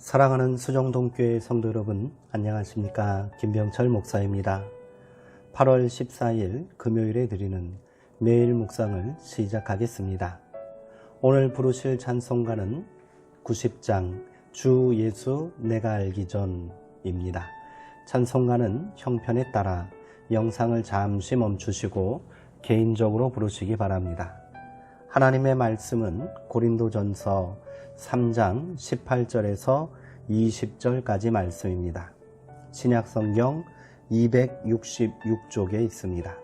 사랑하는 수정동교회 성도 여러분, 안녕하십니까? 김병철 목사입니다. 8월 14일 금요일에 드리는 매일 묵상을 시작하겠습니다. 오늘 부르실 찬송가는 90장 주 예수 내가 알기 전입니다. 찬송가는 형편에 따라 영상을 잠시 멈추시고 개인적으로 부르시기 바랍니다. 하나님의 말씀은 고린도전서 3장 18절에서 20절까지 말씀입니다. 신약성경 266쪽에 있습니다.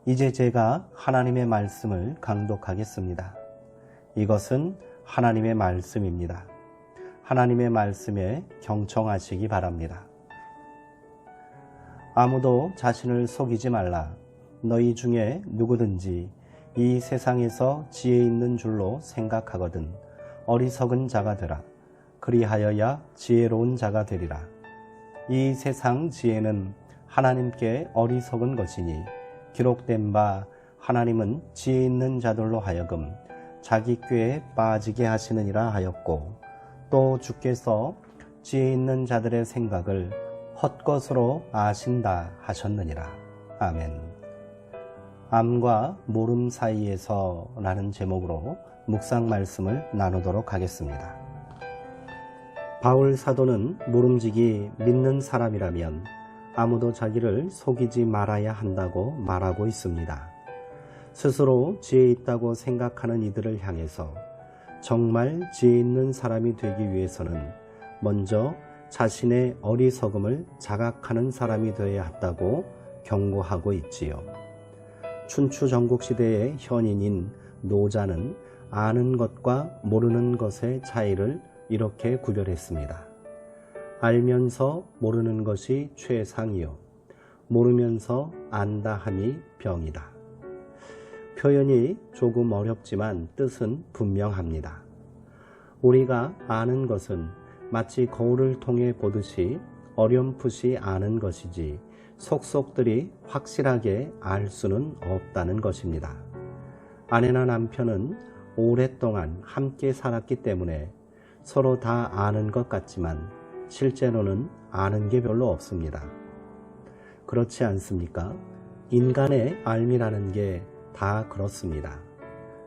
이제 제가 하나님의 말씀을 강독하겠습니다. 이것은 하나님의 말씀입니다. 하나님의 말씀에 경청하시기 바랍니다. 아무도 자신을 속이지 말라. 너희 중에 누구든지 이 세상에서 지혜 있는 줄로 생각하거든 어리석은 자가 되라. 그리하여야 지혜로운 자가 되리라. 이 세상 지혜는 하나님께 어리석은 것이니 기록된 바 하나님은 지혜 있는 자들로 하여금 자기 꾀에 빠지게 하시느니라 하였고, 또 주께서 지혜 있는 자들의 생각을 헛것으로 아신다 하셨느니라. 아멘. 암과 모름 사이에서 라는 제목으로 묵상 말씀을 나누도록 하겠습니다. 바울 사도는 모름지기 믿는 사람이라면 아무도 자기를 속이지 말아야 한다고 말하고 있습니다. 스스로 지혜 있다고 생각하는 이들을 향해서 정말 지혜 있는 사람이 되기 위해서는 먼저 자신의 어리석음을 자각하는 사람이 되어야 한다고 경고하고 있지요. 춘추 전국시대의 현인인 노자는 아는 것과 모르는 것의 차이를 이렇게 구별했습니다. 알면서 모르는 것이 최상이요 모르면서 안다 함이 병이다. 표현이 조금 어렵지만 뜻은 분명합니다. 우리가 아는 것은 마치 거울을 통해 보듯이 어렴풋이 아는 것이지 속속들이 확실하게 알 수는 없다는 것입니다. 아내나 남편은 오랫동안 함께 살았기 때문에 서로 다 아는 것 같지만 실제로는 아는 게 별로 없습니다. 그렇지 않습니까? 인간의 알미라는 게 다 그렇습니다.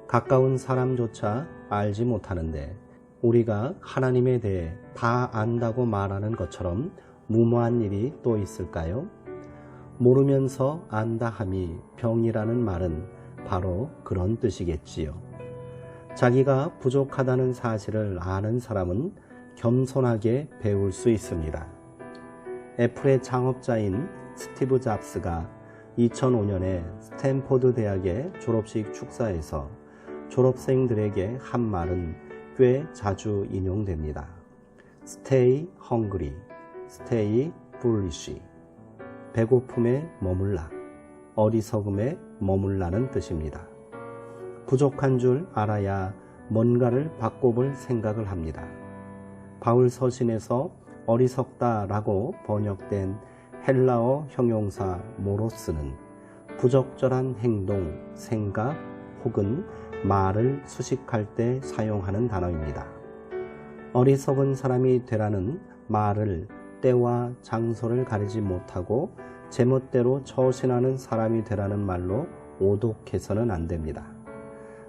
가까운 사람조차 알지 못하는데 우리가 하나님에 대해 다 안다고 말하는 것처럼 무모한 일이 또 있을까요? 모르면서 안다 함이 병이라는 말은 바로 그런 뜻이겠지요. 자기가 부족하다는 사실을 아는 사람은 겸손하게 배울 수 있습니다. 애플의 창업자인 스티브 잡스가 2005년에 스탠포드 대학의 졸업식 축사에서 졸업생들에게 한 말은 꽤 자주 인용됩니다. Stay hungry, stay foolish. 배고픔에 머물라, 어리석음에 머물라는 뜻입니다. 부족한 줄 알아야 뭔가를 바꿔볼 생각을 합니다. 바울 서신에서 어리석다라고 번역된 헬라어 형용사 모로스는 부적절한 행동, 생각 혹은 말을 수식할 때 사용하는 단어입니다. 어리석은 사람이 되라는 말을 때와 장소를 가리지 못하고 제멋대로 처신하는 사람이 되라는 말로 오독해서는 안 됩니다.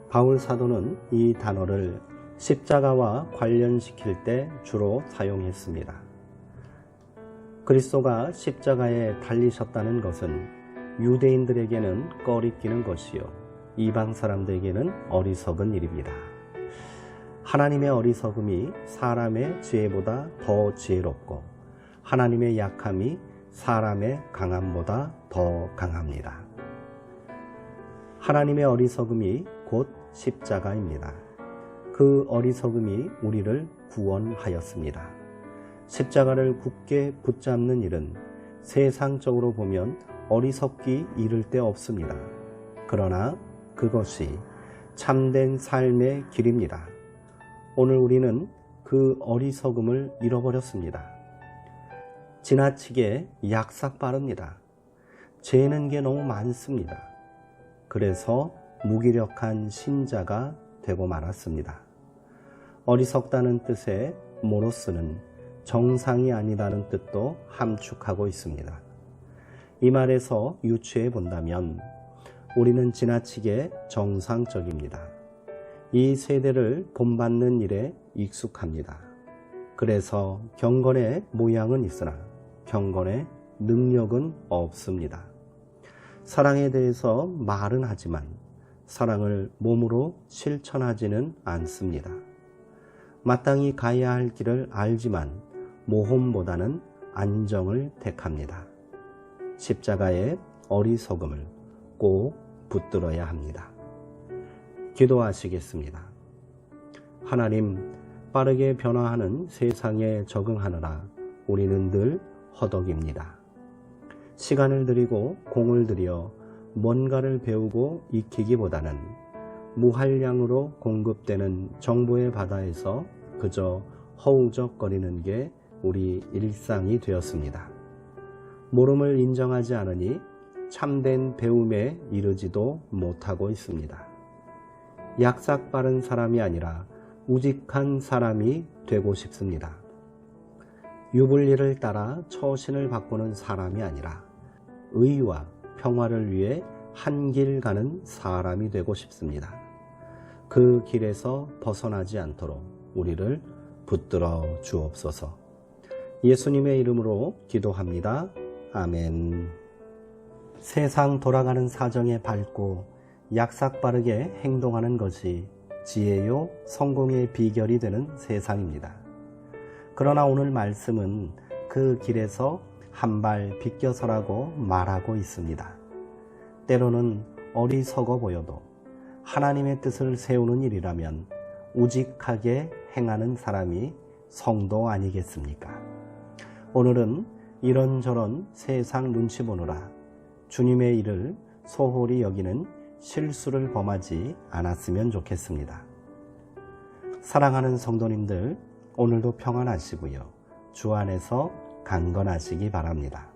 바울 사도는 이 단어를 십자가와 관련시킬 때 주로 사용했습니다. 그리스도가 십자가에 달리셨다는 것은 유대인들에게는 꺼리끼는 것이요 이방 사람들에게는 어리석은 일입니다. 하나님의 어리석음이 사람의 지혜보다 더 지혜롭고 하나님의 약함이 사람의 강함보다 더 강합니다. 하나님의 어리석음이 곧 십자가입니다. 그 어리석음이 우리를 구원하였습니다. 십자가를 굳게 붙잡는 일은 세상적으로 보면 어리석기 이를 데 없습니다. 그러나 그것이 참된 삶의 길입니다. 오늘 우리는 그 어리석음을 잃어버렸습니다. 지나치게 약삭 빠릅니다. 재는 게 너무 많습니다. 그래서 무기력한 신자가 되고 말았습니다. 어리석다는 뜻의 모로스는 정상이 아니다는 뜻도 함축하고 있습니다. 이 말에서 유추해 본다면 우리는 지나치게 정상적입니다. 이 세대를 본받는 일에 익숙합니다. 그래서 경건의 모양은 있으나 경건의 능력은 없습니다. 사랑에 대해서 말은 하지만 사랑을 몸으로 실천하지는 않습니다. 마땅히 가야 할 길을 알지만 모험보다는 안정을 택합니다. 십자가의 어리석음을 꼭 붙들어야 합니다. 기도하시겠습니다. 하나님, 빠르게 변화하는 세상에 적응하느라 우리는 늘 허덕입니다. 시간을 들이고 공을 들여 뭔가를 배우고 익히기보다는 무한량으로 공급되는 정보의 바다에서 그저 허우적거리는 게 우리 일상이 되었습니다. 모름을 인정하지 않으니 참된 배움에 이르지도 못하고 있습니다. 약삭 빠른 사람이 아니라 우직한 사람이 되고 싶습니다. 유불리를 따라 처신을 바꾸는 사람이 아니라 의와 평화를 위해 한 길 가는 사람이 되고 싶습니다. 그 길에서 벗어나지 않도록 우리를 붙들어 주옵소서. 예수님의 이름으로 기도합니다. 아멘. 세상 돌아가는 사정에 밝고 약삭 빠르게 행동하는 것이 지혜요 성공의 비결이 되는 세상입니다. 그러나 오늘 말씀은 그 길에서 한 발 비껴서라고 말하고 있습니다. 때로는 어리석어 보여도 하나님의 뜻을 세우는 일이라면 우직하게 행하는 사람이 성도 아니겠습니까? 오늘은 이런저런 세상 눈치 보느라 주님의 일을 소홀히 여기는 실수를 범하지 않았으면 좋겠습니다. 사랑하는 성도님들, 오늘도 평안하시고요. 주 안에서 강건하시기 바랍니다.